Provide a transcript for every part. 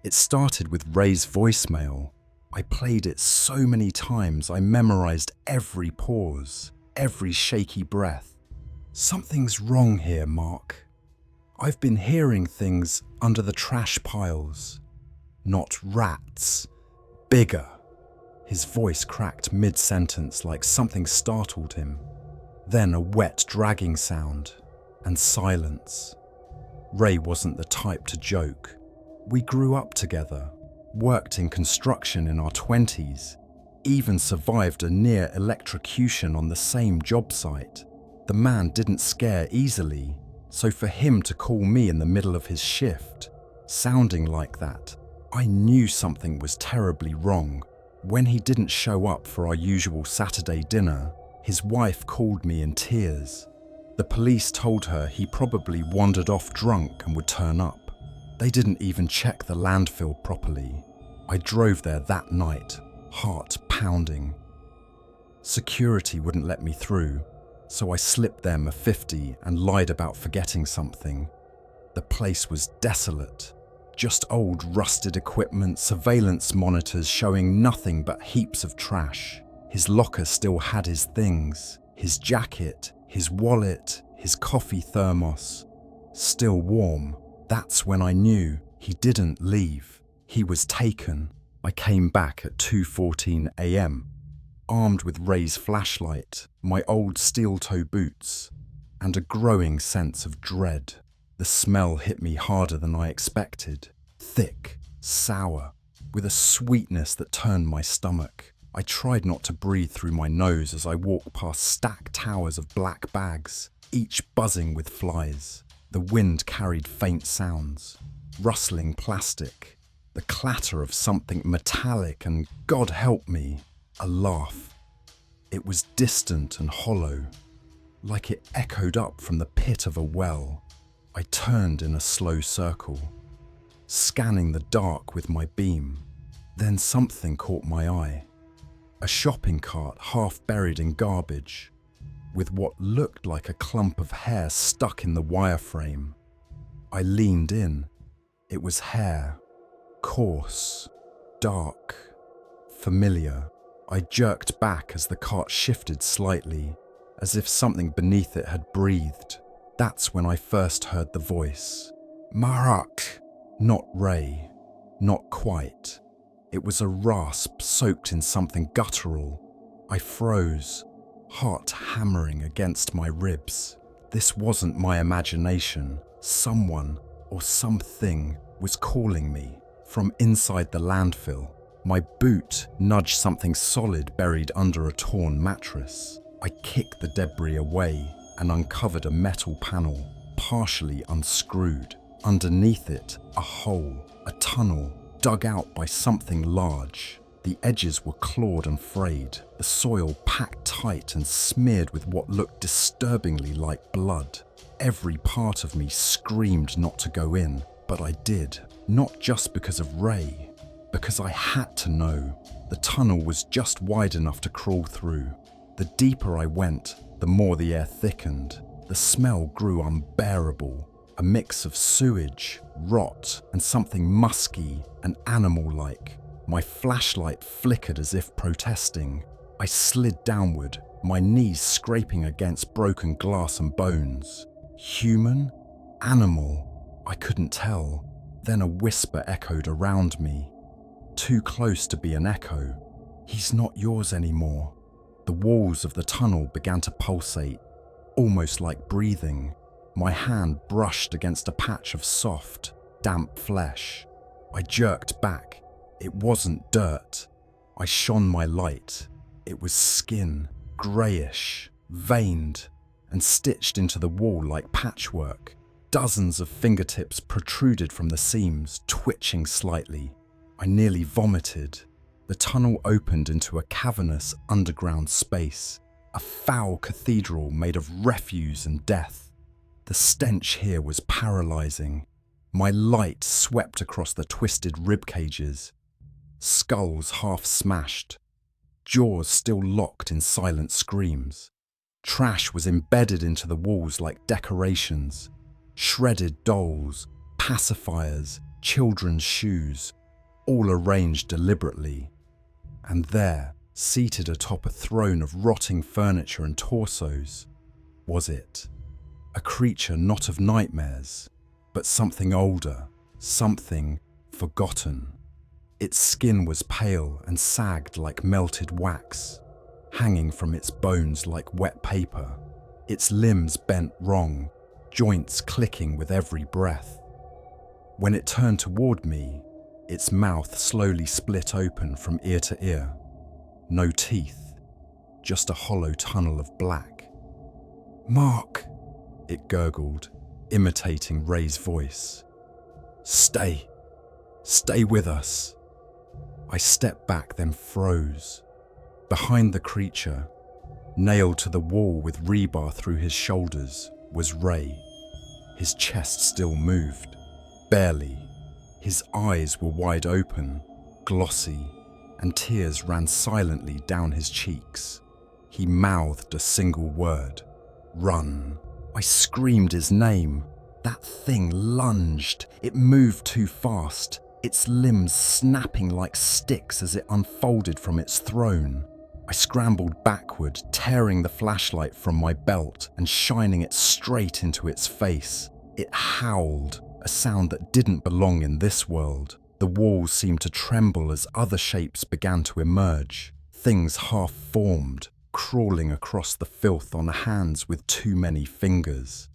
It started with Ray's voicemail. I played it so many times I memorized every pause, every shaky breath. Something's wrong here, Mark. I've been hearing things under the trash piles. Not rats. Bigger. His voice cracked mid-sentence like something startled him. Then a wet dragging sound, and silence. Ray wasn't the type to joke. We grew up together, worked in construction in our 20s, even survived a near electrocution on the same job site. The man didn't scare easily, so for him to call me in the middle of his shift, sounding like that, I knew something was terribly wrong. When he didn't show up for our usual Saturday dinner, his wife called me in tears. The police told her he probably wandered off drunk and would turn up. They didn't even check the landfill properly. I drove there that night, heart pounding. Security wouldn't let me through, so I slipped them a 50 and lied about forgetting something. The place was desolate. Just old rusted equipment, surveillance monitors showing nothing but heaps of trash. His locker still had his things, his jacket, his wallet, his coffee thermos. Still warm. That's when I knew he didn't leave. He was taken. I came back at 2:14 a.m., armed with Ray's flashlight, my old steel-toe boots, and a growing sense of dread. The smell hit me harder than I expected. Thick, sour, with a sweetness that turned my stomach. I tried not to breathe through my nose as I walked past stacked towers of black bags, each buzzing with flies. The wind carried faint sounds, rustling plastic, the clatter of something metallic and, God help me, a laugh. It was distant and hollow, like it echoed up from the pit of a well. I turned in a slow circle, scanning the dark with my beam. Then something caught my eye. A shopping cart half buried in garbage, with what looked like a clump of hair stuck in the wireframe. I leaned in. It was hair, coarse, dark, familiar. I jerked back as the cart shifted slightly, as if something beneath it had breathed. That's when I first heard the voice. Mark! Not Ray. Not quite. It was a rasp soaked in something guttural. I froze, heart hammering against my ribs. This wasn't my imagination. Someone or something was calling me from inside the landfill. My boot nudged something solid buried under a torn mattress. I kicked the debris away and uncovered a metal panel, partially unscrewed. Underneath it, a hole, a tunnel, dug out by something large. The edges were clawed and frayed, the soil packed tight and smeared with what looked disturbingly like blood. Every part of me screamed not to go in, but I did. Not just because of Ray, because I had to know. The tunnel was just wide enough to crawl through. The deeper I went, the more the air thickened. The smell grew unbearable. A mix of sewage, rot, and something musky and animal-like. My flashlight flickered as if protesting. I slid downward, my knees scraping against broken glass and bones. Human? Animal? I couldn't tell. Then a whisper echoed around me. Too close to be an echo. He's not yours anymore. The walls of the tunnel began to pulsate, almost like breathing. My hand brushed against a patch of soft, damp flesh. I jerked back. It wasn't dirt. I shone my light. It was skin, greyish, veined, and stitched into the wall like patchwork. Dozens of fingertips protruded from the seams, twitching slightly. I nearly vomited. The tunnel opened into a cavernous underground space, a foul cathedral made of refuse and death. The stench here was paralyzing. My light swept across the twisted rib cages, skulls half smashed, jaws still locked in silent screams. Trash was embedded into the walls like decorations. Shredded dolls, pacifiers, children's shoes, all arranged deliberately. And there, seated atop a throne of rotting furniture and torsos, was it. A creature not of nightmares, but something older, something forgotten. Its skin was pale and sagged like melted wax, hanging from its bones like wet paper, its limbs bent wrong, joints clicking with every breath. When it turned toward me, its mouth slowly split open from ear to ear. No teeth, just a hollow tunnel of black. "Mark," it gurgled, imitating Ray's voice. Stay with us." I stepped back, then froze. Behind the creature, nailed to the wall with rebar through his shoulders, was Ray. His chest still moved, barely. His eyes were wide open, glossy, and tears ran silently down his cheeks. He mouthed a single word: "Run." I screamed his name. That thing lunged. It moved too fast, its limbs snapping like sticks as it unfolded from its throne. I scrambled backward, tearing the flashlight from my belt and shining it straight into its face. It howled, a sound that didn't belong in this world. The walls seemed to tremble as other shapes began to emerge, things half-formed, crawling across the filth on hands with too many fingers.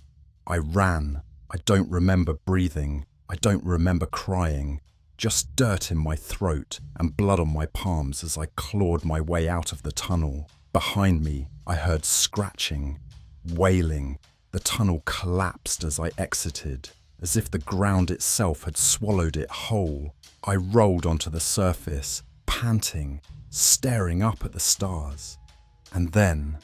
I ran. I don't remember breathing. I don't remember crying. Just dirt in my throat and blood on my palms as I clawed my way out of the tunnel. Behind me, I heard scratching, wailing. The tunnel collapsed as I exited, as if the ground itself had swallowed it whole. I rolled onto the surface, panting, staring up at the stars. And then,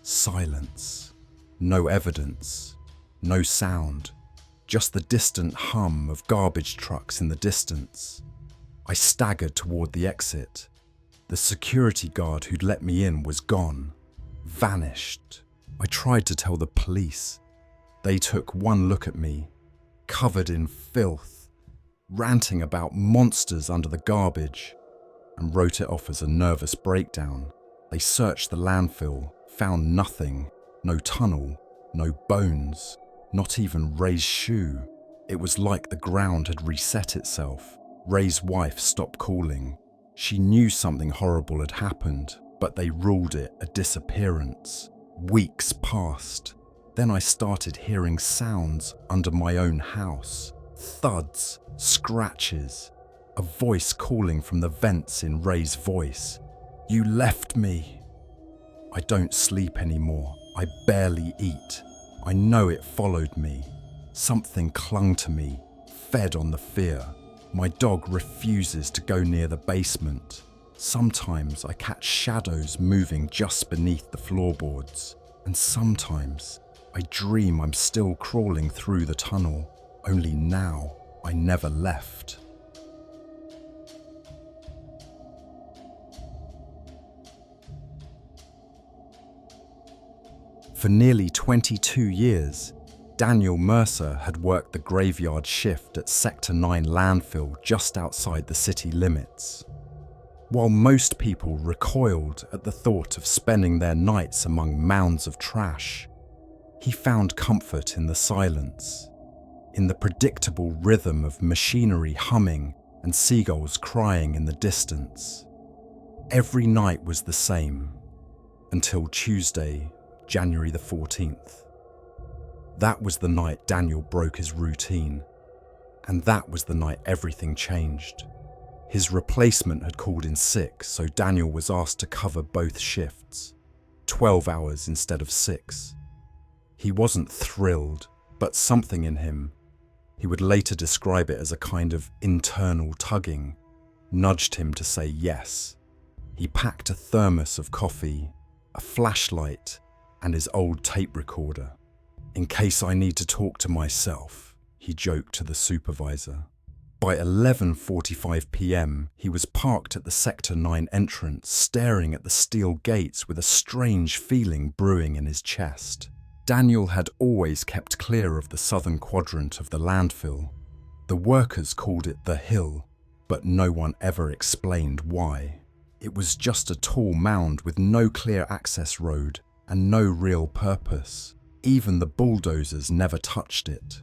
silence. No evidence, no sound. Just the distant hum of garbage trucks in the distance. I staggered toward the exit. The security guard who'd let me in was gone, vanished. I tried to tell the police. They took one look at me, covered in filth, ranting about monsters under the garbage, and wrote it off as a nervous breakdown. They searched the landfill, found nothing, no tunnel, no bones. Not even Ray's shoe. It was like the ground had reset itself. Ray's wife stopped calling. She knew something horrible had happened, but they ruled it a disappearance. Weeks passed. Then I started hearing sounds under my own house. Thuds, scratches. A voice calling from the vents in Ray's voice. "You left me." I don't sleep anymore. I barely eat. I know it followed me. Something clung to me, fed on the fear. My dog refuses to go near the basement. Sometimes I catch shadows moving just beneath the floorboards. And sometimes I dream I'm still crawling through the tunnel, only now I never left. For nearly 22 years, Daniel Mercer had worked the graveyard shift at Sector 9 Landfill just outside the city limits. While most people recoiled at the thought of spending their nights among mounds of trash, he found comfort in the silence, in the predictable rhythm of machinery humming and seagulls crying in the distance. Every night was the same, until Tuesday, January the 14th. That was the night Daniel broke his routine, and that was the night everything changed. His replacement had called in sick, so Daniel was asked to cover both shifts, 12 hours instead of 6. He wasn't thrilled, but something in him, he would later describe it as a kind of internal tugging, nudged him to say yes. He packed a thermos of coffee, a flashlight, and his old tape recorder. "In case I need to talk to myself," he joked to the supervisor. By 11:45 p.m, he was parked at the Sector 9 entrance, staring at the steel gates with a strange feeling brewing in his chest. Daniel had always kept clear of the southern quadrant of the landfill. The workers called it the hill, but no one ever explained why. It was just a tall mound with no clear access road and no real purpose. Even the bulldozers never touched it.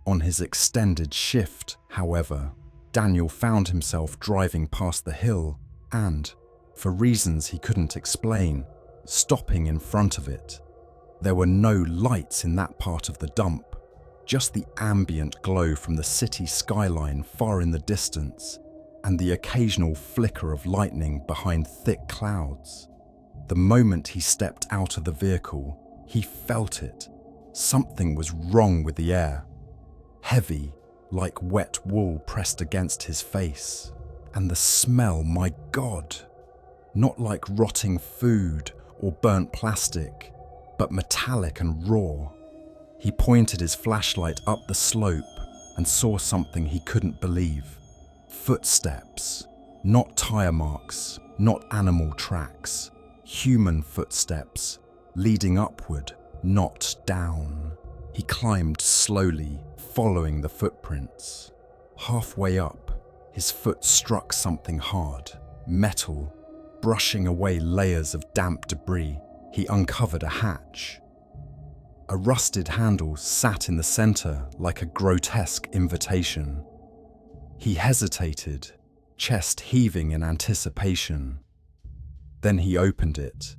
On his extended shift, however, Daniel found himself driving past the hill and, for reasons he couldn't explain, stopping in front of it. There were no lights in that part of the dump, just the ambient glow from the city skyline far in the distance and the occasional flicker of lightning behind thick clouds. The moment he stepped out of the vehicle, he felt it. Something was wrong with the air. Heavy, like wet wool pressed against his face. And the smell, my God! Not like rotting food or burnt plastic, but metallic and raw. He pointed his flashlight up the slope and saw something he couldn't believe. Footsteps. Not tire marks, not animal tracks. Human footsteps, leading upward, not down. He climbed slowly, following the footprints. Halfway up, his foot struck something hard, metal, brushing away layers of damp debris. He uncovered a hatch. A rusted handle sat in the center like a grotesque invitation. He hesitated, chest heaving in anticipation. Then he opened it.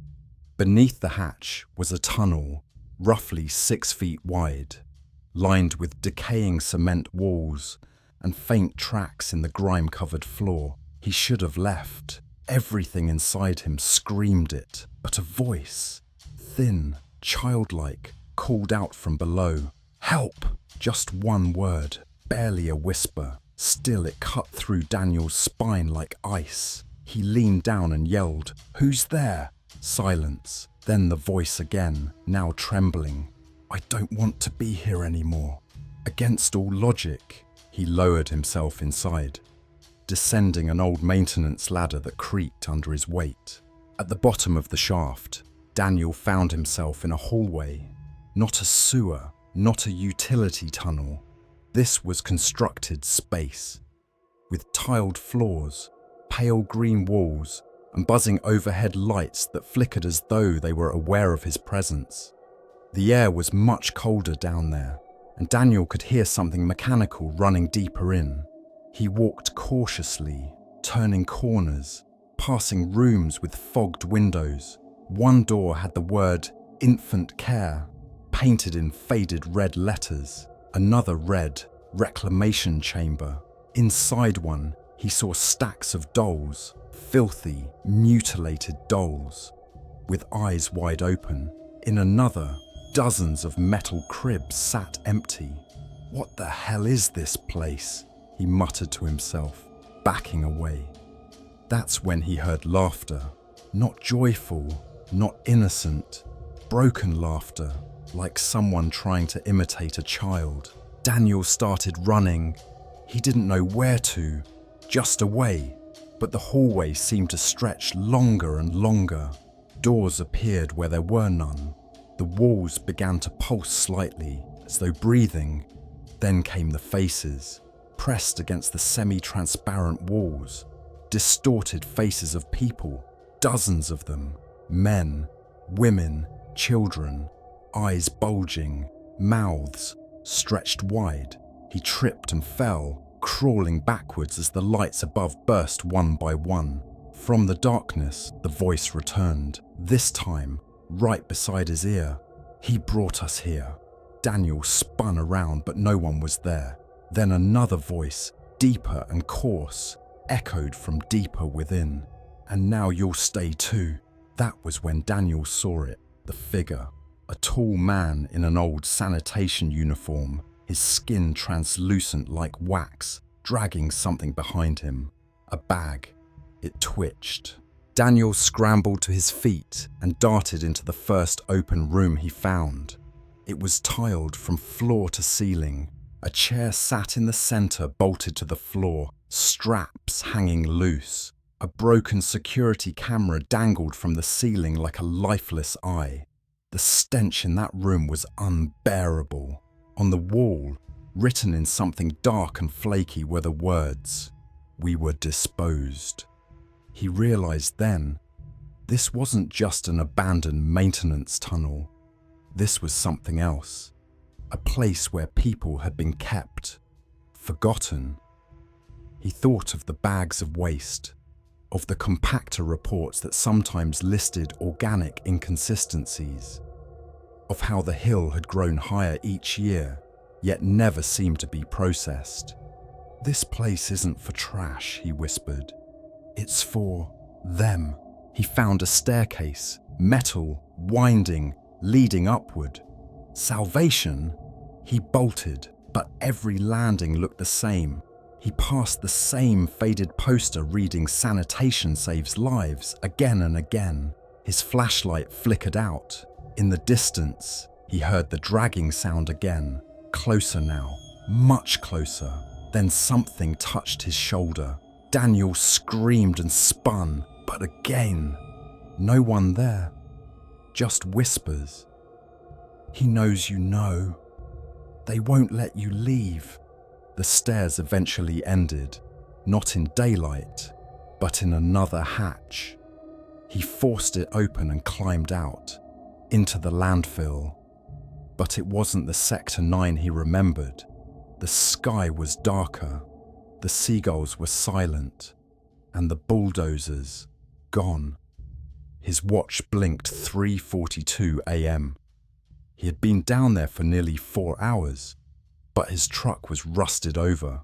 Beneath the hatch was a tunnel, roughly 6 feet wide, lined with decaying cement walls and faint tracks in the grime-covered floor. He should have left. Everything inside him screamed it, but a voice, thin, childlike, called out from below. Help! Just one word, barely a whisper. Still it cut through Daniel's spine like ice. He leaned down and yelled, "Who's there?" Silence. Then the voice again, now trembling. "I don't want to be here anymore." Against all logic, he lowered himself inside, descending an old maintenance ladder that creaked under his weight. At the bottom of the shaft, Daniel found himself in a hallway. Not a sewer, not a utility tunnel. This was constructed space, with tiled floors, pale green walls, and buzzing overhead lights that flickered as though they were aware of his presence. The air was much colder down there, and Daniel could hear something mechanical running deeper in. He walked cautiously, turning corners, passing rooms with fogged windows. One door had the word "Infant Care" painted in faded red letters. Another read "Reclamation Chamber." Inside one, he saw stacks of dolls, filthy, mutilated dolls, with eyes wide open. In another, dozens of metal cribs sat empty. "What the hell is this place?" he muttered to himself, backing away. That's when he heard laughter. Not joyful, not innocent, broken laughter, like someone trying to imitate a child. Daniel started running. He didn't know where to, just away, but the hallway seemed to stretch longer and longer. Doors appeared where there were none. The walls began to pulse slightly, as though breathing. Then came the faces, pressed against the semi-transparent walls. Distorted faces of people, dozens of them, men, women, children, eyes bulging, mouths stretched wide. He tripped and fell, crawling backwards as the lights above burst one by one. From the darkness, the voice returned, this time right beside his ear. "He brought us here." Daniel spun around, but no one was there. Then another voice, deeper and coarse, echoed from deeper within. "And now you'll stay too." That was when Daniel saw it, the figure. A tall man in an old sanitation uniform, his skin translucent like wax, dragging something behind him. A bag. It twitched. Daniel scrambled to his feet and darted into the first open room he found. It was tiled from floor to ceiling. A chair sat in the center, bolted to the floor, straps hanging loose. A broken security camera dangled from the ceiling like a lifeless eye. The stench in that room was unbearable. On the wall, Written in something dark and flaky were the words, "We were disposed." He realized then, this wasn't just an abandoned maintenance tunnel. This was something else. A place where people had been kept, forgotten. He thought of the bags of waste, of the compactor reports that sometimes listed organic inconsistencies, of how the hill had grown higher each year, yet never seemed to be processed. "This place isn't for trash," he whispered. "It's for them." He found a staircase, metal, winding, leading upward. Salvation? He bolted, but every landing looked the same. He passed the same faded poster reading "Sanitation saves lives" again and again. His flashlight flickered out. In the distance, he heard the dragging sound again. Closer now, much closer. Then something touched his shoulder. Daniel screamed and spun, but again, no one there. Just whispers. "He knows you know. They won't let you leave." The stairs eventually ended, not in daylight, but in another hatch. He forced it open and climbed out, into the landfill. But it wasn't the Sector 9 he remembered. The sky was darker, the seagulls were silent, and the bulldozers gone. His watch blinked 3:42 a.m. He had been down there for nearly 4 hours, but his truck was rusted over.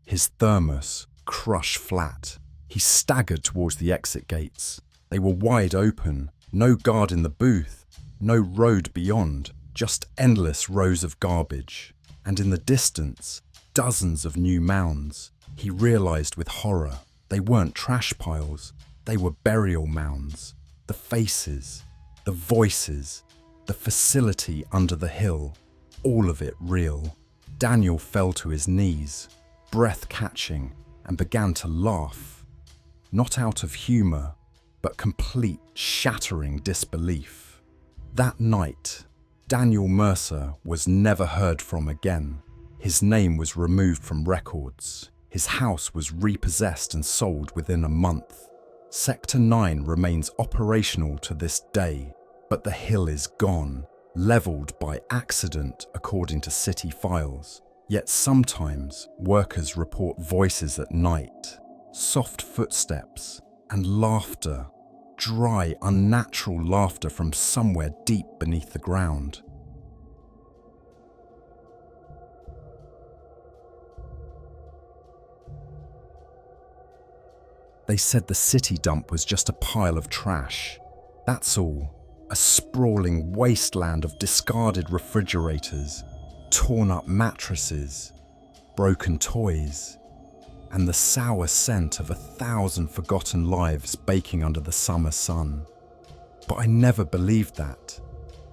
His thermos crushed flat. He staggered towards the exit gates. They were wide open, no guard in the booth, no road beyond, just endless rows of garbage. And in the distance, dozens of new mounds. He realized with horror, they weren't trash piles, they were burial mounds. The faces, the voices, the facility under the hill, all of it real. Daniel fell to his knees, breath catching, and began to laugh. Not out of humor, but complete, shattering disbelief. That night, Daniel Mercer was never heard from again. His name was removed from records. His house was repossessed and sold within a month. Sector 9 remains operational to this day, but the hill is gone, leveled by accident according to city files. Yet sometimes workers report voices at night, soft footsteps, and laughter, dry, unnatural laughter from somewhere deep beneath the ground. They said the city dump was just a pile of trash. That's all. A sprawling wasteland of discarded refrigerators, torn up mattresses, broken toys, and the sour scent of 1,000 forgotten lives baking under the summer sun. But I never believed that.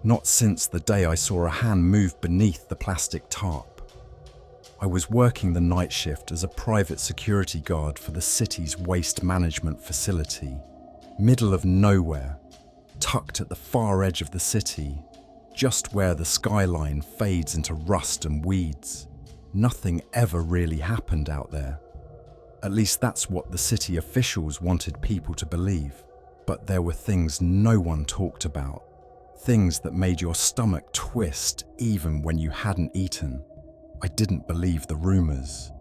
Not since the day I saw a hand move beneath the plastic tarp. I was working the night shift as a private security guard for the city's waste management facility. Middle of nowhere, tucked at the far edge of the city, just where the skyline fades into rust and weeds. Nothing ever really happened out there. At least that's what the city officials wanted people to believe. But there were things no one talked about. Things that made your stomach twist even when you hadn't eaten. I didn't believe the rumors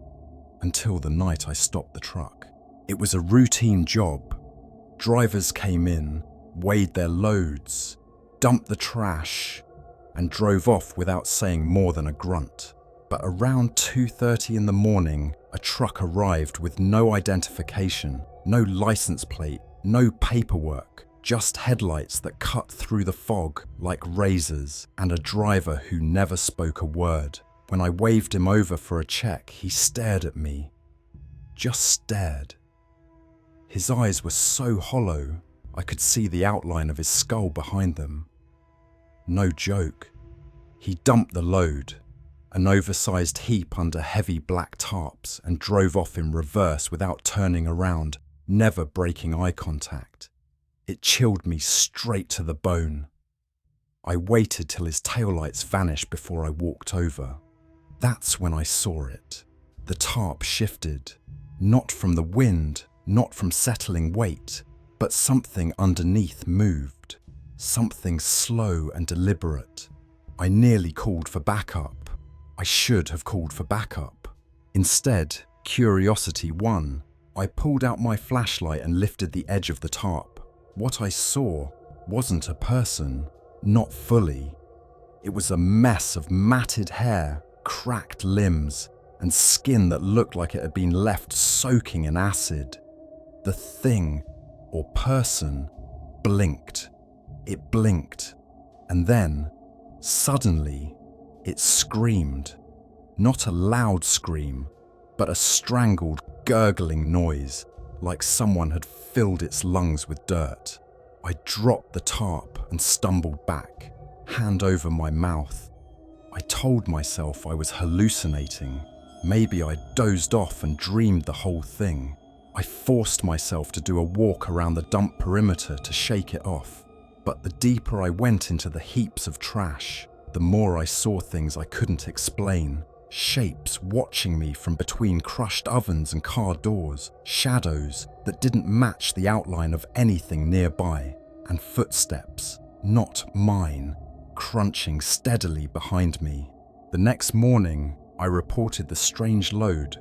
until the night I stopped the truck. It was a routine job. Drivers came in, weighed their loads, dumped the trash, and drove off without saying more than a grunt. But around 2:30 in the morning, a truck arrived with no identification, no license plate, no paperwork, just headlights that cut through the fog like razors, and a driver who never spoke a word. When I waved him over for a check, he stared at me. Just stared. His eyes were so hollow, I could see the outline of his skull behind them. No joke. He dumped the load, an oversized heap under heavy black tarps, and drove off in reverse without turning around, never breaking eye contact. It chilled me straight to the bone. I waited till his taillights vanished before I walked over. That's when I saw it. The tarp shifted, not from the wind, not from settling weight, but something underneath moved, something slow and deliberate. I nearly called for backup. I should have called for backup. Instead, curiosity won. I pulled out my flashlight and lifted the edge of the tarp. What I saw wasn't a person, not fully. It was a mess of matted hair, cracked limbs, and skin that looked like it had been left soaking in acid. The thing, or person, blinked. It blinked, and then, suddenly, it screamed. Not a loud scream, but a strangled, gurgling noise, like someone had filled its lungs with dirt. I dropped the tarp and stumbled back, hand over my mouth. I told myself I was hallucinating. Maybe I dozed off and dreamed the whole thing. I forced myself to do a walk around the dump perimeter to shake it off. But the deeper I went into the heaps of trash, the more I saw things I couldn't explain. Shapes watching me from between crushed ovens and car doors, shadows that didn't match the outline of anything nearby, and footsteps, not mine, crunching steadily behind me. The next morning, I reported the strange load,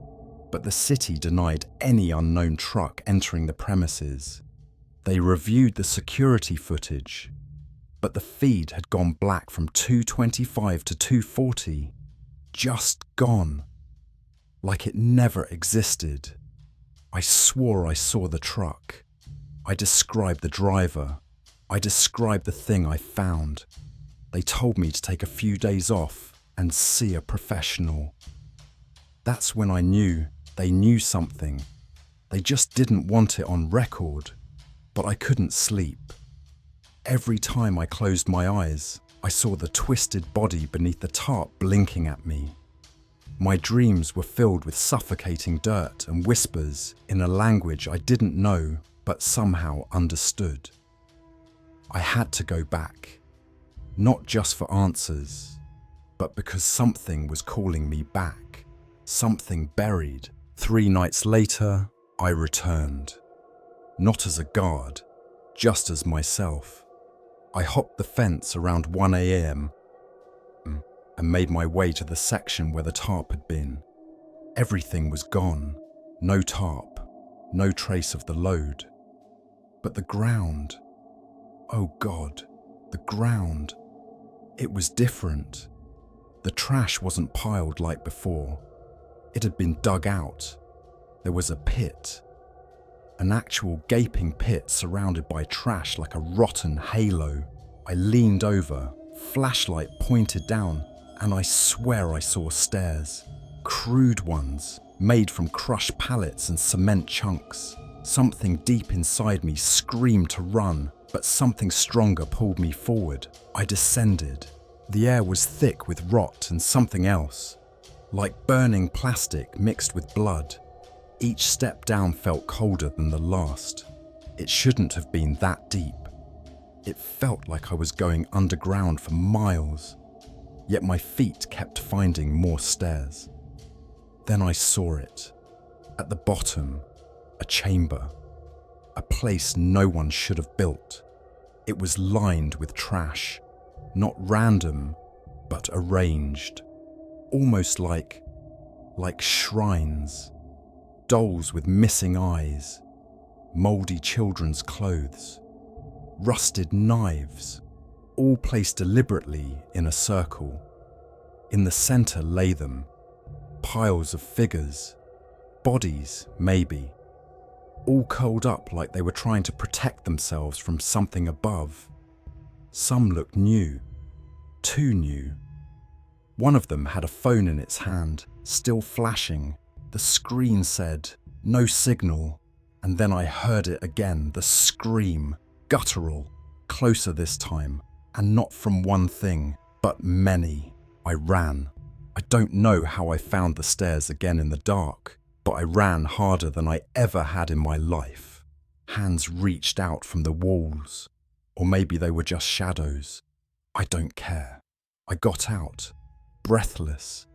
but the city denied any unknown truck entering the premises. They reviewed the security footage, but the feed had gone black from 2:25 to 2:40. Just gone. Like it never existed. I swore I saw the truck. I described the driver. I described the thing I found. They told me to take a few days off and see a professional. That's when I knew they knew something. They just didn't want it on record. But I couldn't sleep. Every time I closed my eyes, I saw the twisted body beneath the tarp blinking at me. My dreams were filled with suffocating dirt and whispers in a language I didn't know but somehow understood. I had to go back, not just for answers, but because something was calling me back, something buried. 3 nights later, I returned. Not as a guard, just as myself. I hopped the fence around 1 a.m. and made my way to the section where the tarp had been. Everything was gone. No tarp, no trace of the load. But the ground, oh God, the ground, it was different. The trash wasn't piled like before. It had been dug out. There was a pit. An actual gaping pit surrounded by trash like a rotten halo. I leaned over, flashlight pointed down, and I swear I saw stairs. Crude ones, made from crushed pallets and cement chunks. Something deep inside me screamed to run, but something stronger pulled me forward. I descended. The air was thick with rot and something else, like burning plastic mixed with blood. Each step down felt colder than the last. It shouldn't have been that deep. It felt like I was going underground for miles, yet my feet kept finding more stairs. Then I saw it. At the bottom, a chamber, a place no one should have built. It was lined with trash, not random, but arranged, almost like shrines. Dolls with missing eyes, mouldy children's clothes, rusted knives, all placed deliberately in a circle. In the center lay them, piles of figures, bodies maybe, all curled up like they were trying to protect themselves from something above. Some looked new, too new. One of them had a phone in its hand, still flashing. The screen said, "No signal," and then I heard it again, the scream, guttural, closer this time, and not from one thing, but many. I ran. I don't know how I found the stairs again in the dark, but I ran harder than I ever had in my life. Hands reached out from the walls, or maybe they were just shadows. I don't care. I got out, breathless,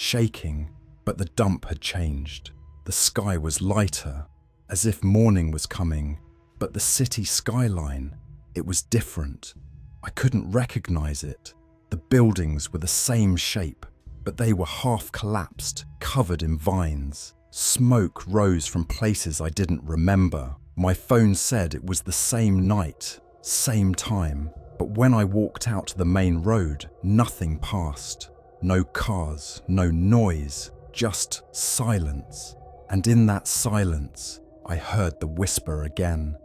shaking, but the dump had changed. The sky was lighter, as if morning was coming, but the city skyline, it was different. I couldn't recognize it. The buildings were the same shape, but they were half collapsed, covered in vines. Smoke rose from places I didn't remember. My phone said it was the same night, same time, but when I walked out to the main road, nothing passed. No cars, no noise, just silence. And in that silence, I heard the whisper again.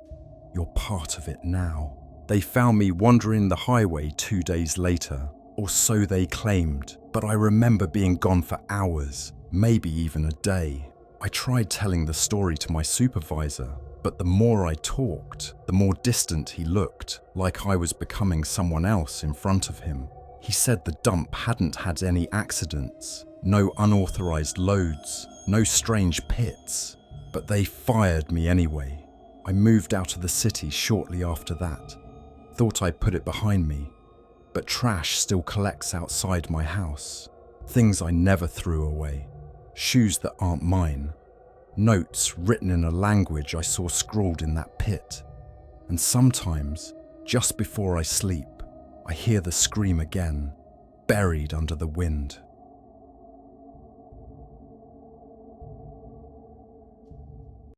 You're part of it now. They found me wandering the highway 2 days later, or so they claimed, but I remember being gone for hours, maybe even a day. I tried telling the story to my supervisor, but the more I talked, the more distant he looked, like I was becoming someone else in front of him. He said the dump hadn't had any accidents, no unauthorized loads, no strange pits, but they fired me anyway. I moved out of the city shortly after that. Thought I'd put it behind me, but trash still collects outside my house. Things I never threw away. Shoes that aren't mine. Notes written in a language I saw scrawled in that pit. And sometimes, just before I sleep, I hear the scream again, buried under the wind.